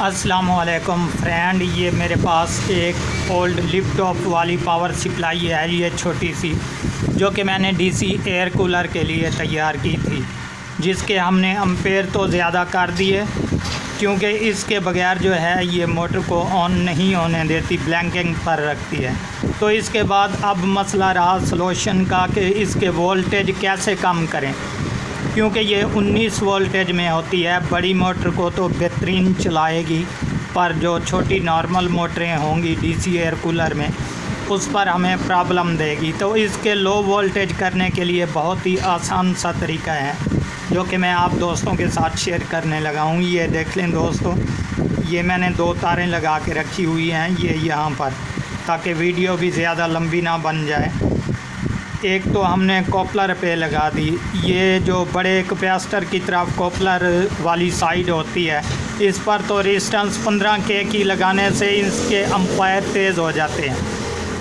अस्सलामुअलैकुम फ्रेंड, ये मेरे पास एक ओल्ड लिफ्ट ऑफ वाली पावर सप्लाई है, ये छोटी सी, जो कि मैंने डीसी एयर कूलर के लिए तैयार की थी, जिसके हमने एम्पेयर तो ज़्यादा कर दिए क्योंकि इसके बगैर जो है ये मोटर को ऑन नहीं होने देती, ब्लैंकिंग पर रखती है। तो इसके बाद अब मसला रहा सॉल्यूशन का कि इसके वोल्टेज कैसे कम करें, क्योंकि ये 19 वोल्टेज में होती है। बड़ी मोटर को तो बेहतरीन चलाएगी, पर जो छोटी नॉर्मल मोटरें होंगी डीसी एयर कूलर में, उस पर हमें प्रॉब्लम देगी। तो इसके लो वोल्टेज करने के लिए बहुत ही आसान सा तरीका है, जो कि मैं आप दोस्तों के साथ शेयर करने लगा हूँ। ये देख लें दोस्तों, ये मैंने 2 तारें लगा के रखी हुई हैं ये यहाँ पर, ताकि वीडियो भी ज़्यादा लंबी ना बन जाए। एक तो हमने कॉपलर पे लगा दी, ये जो बड़े कैपेसिटर की तरफ कॉपलर वाली साइड होती है, इस पर तो रेजिस्टेंस 15K की लगाने से इसके एम्पायर तेज़ हो जाते हैं।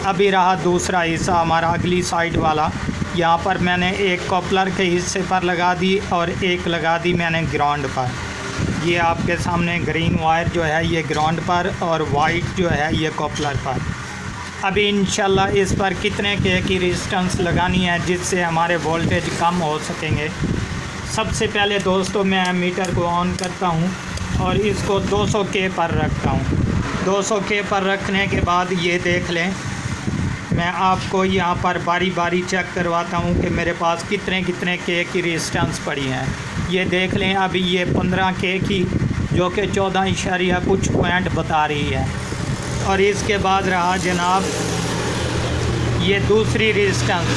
अभी रहा दूसरा हिस्सा हमारा अगली साइड वाला, यहाँ पर मैंने एक कॉपलर के हिस्से पर लगा दी और एक लगा दी मैंने ग्राउंड पर। ये आपके सामने ग्रीन वायर जो है ये ग्राउंड पर और वाइट जो है ये कॉपलर पर। अभी इंशाल्लाह इस पर कितने के की रेजिस्टेंस लगानी है जिससे हमारे वोल्टेज कम हो सकेंगे। सबसे पहले दोस्तों मैं मीटर को ऑन करता हूँ और इसको 200K पर रखता हूँ। 200K पर रखने के बाद ये देख लें, मैं आपको यहाँ पर बारी बारी चेक करवाता हूँ कि मेरे पास कितने K की रेजिस्टेंस पड़ी है। ये देख लें, अभी ये 15K की, जो कि 14 कुछ पॉइंट बता रही है। और इसके बाद रहा जनाब ये दूसरी रेजिस्टेंस,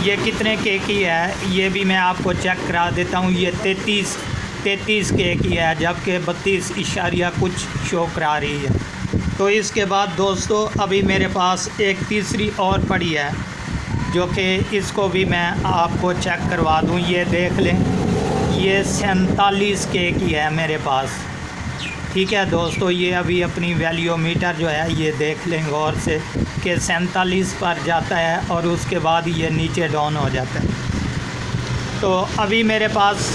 ये कितने K की है ये भी मैं आपको चेक करा देता हूँ। ये 33K की है, जबकि 32 कुछ शो करा रही है। तो इसके बाद दोस्तों अभी मेरे पास एक तीसरी और पड़ी है, जो कि इसको भी मैं आपको चेक करवा दूँ। ये देख लें, ये 47K की है मेरे पास। ठीक है दोस्तों, ये अभी अपनी वैल्यूमीटर जो है ये देख लें गौर से कि 47 पर जाता है और उसके बाद ये नीचे डाउन हो जाता है। तो अभी मेरे पास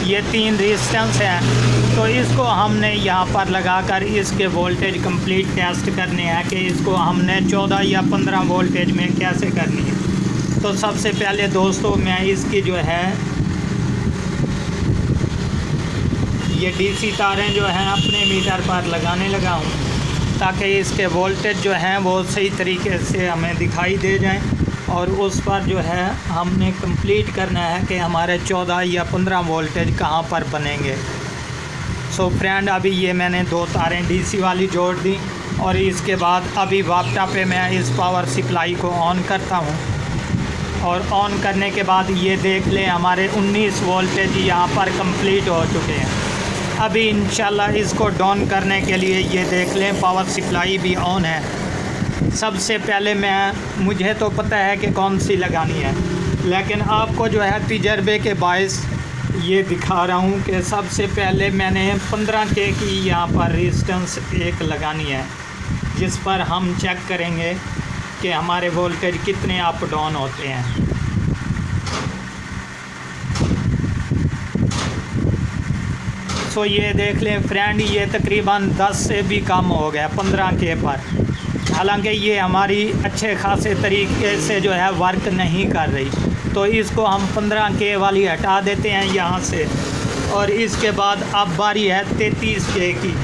ये 3 रेजिस्टेंस हैं, तो इसको हमने यहाँ पर लगाकर इसके वोल्टेज कंप्लीट टेस्ट करने हैं कि इसको हमने 14 या 15 वोल्टेज में कैसे करनी है। तो सबसे पहले दोस्तों मैं इसकी जो है ये डीसी तारें जो हैं अपने मीटर पर लगाने लगा हूँ, ताकि इसके वोल्टेज जो हैं वो सही तरीके से हमें दिखाई दे जाएं और उस पर जो है हमने कंप्लीट करना है कि हमारे 14 या 15 वोल्टेज कहाँ पर बनेंगे। सो फ्रेंड, अभी ये मैंने 2 तारें डीसी वाली जोड़ दी और इसके बाद अभी वापटा पे मैं इस पावर सप्लाई को ऑन करता हूँ। और ऑन करने के बाद ये देख लें, हमारे 19 वोल्टेज यहाँ पर कंप्लीट हो चुके हैं। अभी इंशाल्लाह इसको डाउन करने के लिए ये देख लें पावर सप्लाई भी ऑन है। सबसे पहले मुझे तो पता है कि कौन सी लगानी है, लेकिन आपको जो है तजर्बे के बायस ये दिखा रहा हूँ कि सबसे पहले मैंने 15K की यहाँ पर रेजिस्टेंस एक लगानी है, जिस पर हम चेक करेंगे कि हमारे वोल्टेज कितने अप डाउन होते हैं। तो ये देख लें फ्रेंड, ये तकरीबन 10 से भी कम हो गया 15K पर। हालांकि ये हमारी अच्छे खासे तरीके से जो है वर्क नहीं कर रही, तो इसको हम 15K वाली हटा देते हैं यहाँ से। और इसके बाद अब बारी है 33K की।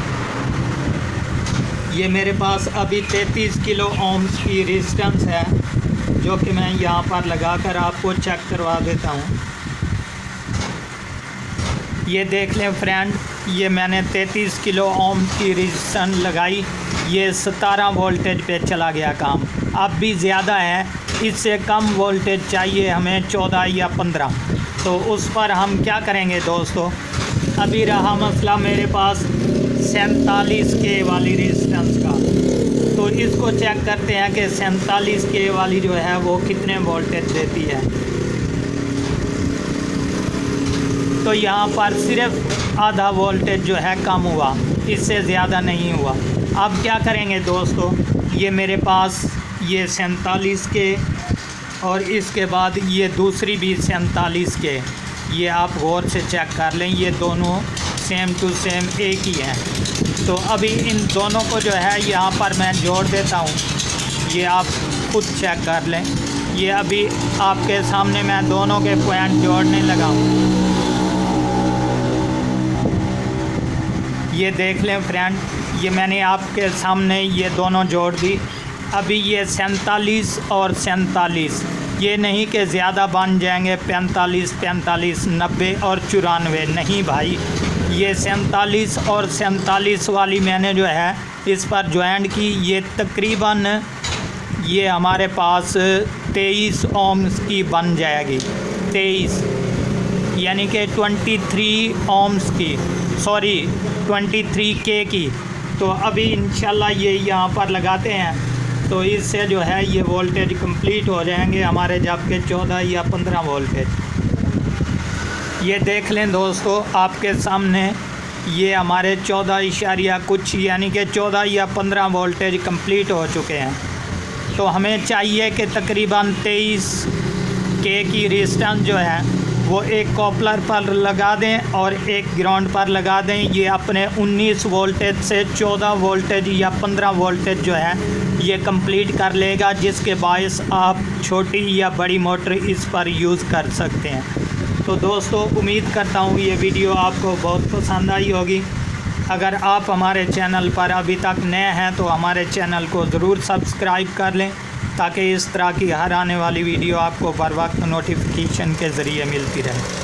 ये मेरे पास अभी 33 किलो ओम्स की रेजिस्टेंस है, जो कि मैं यहाँ पर लगाकर आपको चेक करवा देता हूँ। ये देख लें फ्रेंड, ये मैंने 33 किलो ओम की रेजिस्टेंस लगाई, ये 17 वोल्टेज पे चला गया काम। अब भी ज़्यादा है, इससे कम वोल्टेज चाहिए हमें 14 या 15। तो उस पर हम क्या करेंगे दोस्तों, अभी रहा मसला मेरे पास 47K वाली रेजिस्टेंस का। तो इसको चेक करते हैं कि 47K वाली जो है वो कितने वोल्टेज देती है। तो यहाँ पर सिर्फ आधा वोल्टेज जो है कम हुआ, इससे ज़्यादा नहीं हुआ। अब क्या करेंगे दोस्तों, ये मेरे पास ये 47K और इसके बाद ये दूसरी भी 47K, ये आप गौर से चेक कर लें, ये दोनों सेम टू सेम एक ही हैं। तो अभी इन दोनों को जो है यहाँ पर मैं जोड़ देता हूँ, ये आप खुद चेक कर लें। ये अभी आपके सामने मैं दोनों के पॉइंट जोड़ने लगा हूँ। ये देख लें फ्रेंड, ये मैंने आपके सामने ये दोनों जोड़ दी। अभी ये 47 और 47, ये नहीं कि ज़्यादा बन जाएंगे 45, 45, 90 और 94, नहीं भाई, ये 47 और 47 वाली मैंने जो है इस पर ज्वाइंट की। ये तकरीबन ये हमारे पास 23 ओम्स की बन जाएगी, 23 यानी कि 23 ओम्स की, सॉरी 23K की। तो अभी इंशाल्लाह ये यहाँ पर लगाते हैं, तो इससे जो है ये वोल्टेज कंप्लीट हो जाएंगे हमारे, जबकि 14 या 15 वोल्टेज। ये देख लें दोस्तों आपके सामने, ये हमारे 14 इशारिया कुछ यानी कि 14 या 15 वोल्टेज कंप्लीट हो चुके हैं। तो हमें चाहिए कि तकरीबन 23K की रेजिस्टेंस जो है वो एक कॉपलर पर लगा दें और एक ग्राउंड पर लगा दें। ये अपने 19 वोल्टेज से 14 वोल्टेज या 15 वोल्टेज जो है ये कंप्लीट कर लेगा, जिसके बायस आप छोटी या बड़ी मोटर इस पर यूज़ कर सकते हैं। तो दोस्तों उम्मीद करता हूँ ये वीडियो आपको बहुत पसंद आई होगी। अगर आप हमारे चैनल पर अभी तक नए हैं तो हमारे चैनल को ज़रूर सब्सक्राइब कर लें, ताकि इस तरह की हर आने वाली वीडियो आपको बर वक्त नोटिफिकेशन के ज़रिए मिलती रहे।